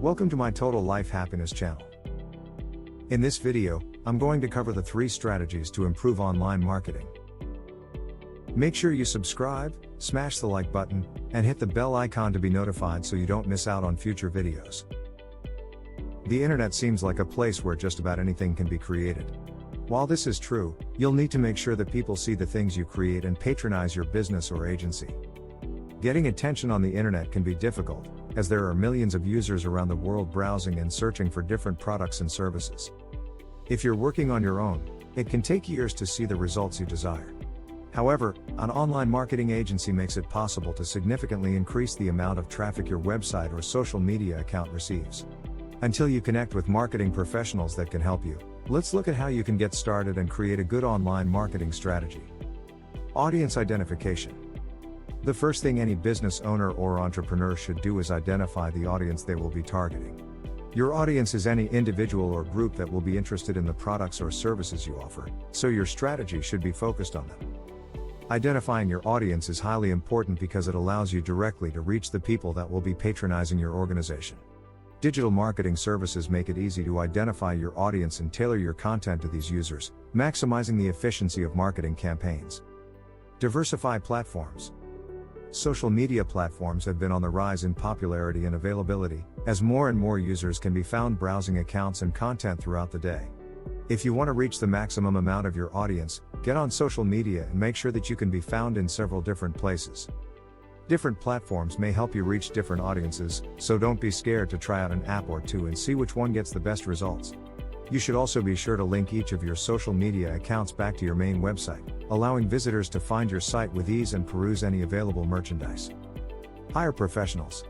Welcome to my Total Life Happiness channel. In this video, I'm going to cover the 3 strategies to improve online marketing. Make sure you subscribe, smash the like button, and hit the bell icon to be notified so you don't miss out on future videos. The internet seems like a place where just about anything can be created. While this is true, you'll need to make sure that people see the things you create and patronize your business or agency. Getting attention on the internet can be difficult, as there are millions of users around the world browsing and searching for different products and services. If you're working on your own, it can take years to see the results you desire. However, an online marketing agency makes it possible to significantly increase the amount of traffic your website or social media account receives. Until you connect with marketing professionals that can help you, let's look at how you can get started and create a good online marketing strategy. Audience identification. The first thing any business owner or entrepreneur should do is identify the audience they will be targeting. Your audience is any individual or group that will be interested in the products or services you offer, so your strategy should be focused on them. Identifying your audience is highly important because it allows you directly to reach the people that will be patronizing your organization. Digital marketing services make it easy to identify your audience and tailor your content to these users, maximizing the efficiency of marketing campaigns. Diversify platforms. Social media platforms have been on the rise in popularity and availability, as more and more users can be found browsing accounts and content throughout the day. If you want to reach the maximum amount of your audience, get on social media and make sure that you can be found in several different places. Different platforms may help you reach different audiences, so don't be scared to try out an app or two and see which one gets the best results. You should also be sure to link each of your social media accounts back to your main website, allowing visitors to find your site with ease and peruse any available merchandise. Hire professionals.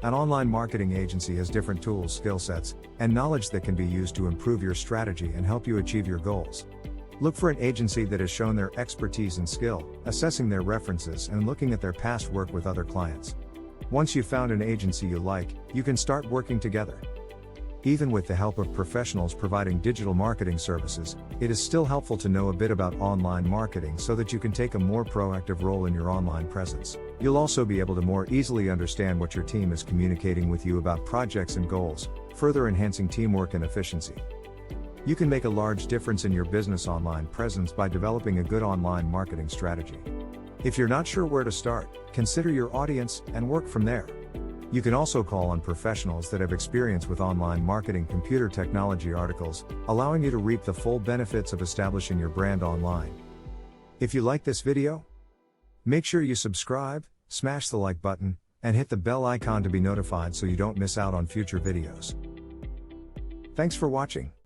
An online marketing agency has different tools, skill sets, and knowledge that can be used to improve your strategy and help you achieve your goals. Look for an agency that has shown their expertise and skill, assessing their references and looking at their past work with other clients. Once you've found an agency you like, you can start working together. Even with the help of professionals providing digital marketing services, it is still helpful to know a bit about online marketing so that you can take a more proactive role in your online presence. You'll also be able to more easily understand what your team is communicating with you about projects and goals, further enhancing teamwork and efficiency. You can make a large difference in your business online presence by developing a good online marketing strategy. If you're not sure where to start, consider your audience and work from there. You can also call on professionals that have experience with online marketing computer technology articles, allowing you to reap the full benefits of establishing your brand online. If you like this video, make sure you subscribe, smash the like button, and hit the bell icon to be notified so you don't miss out on future videos. Thanks for watching.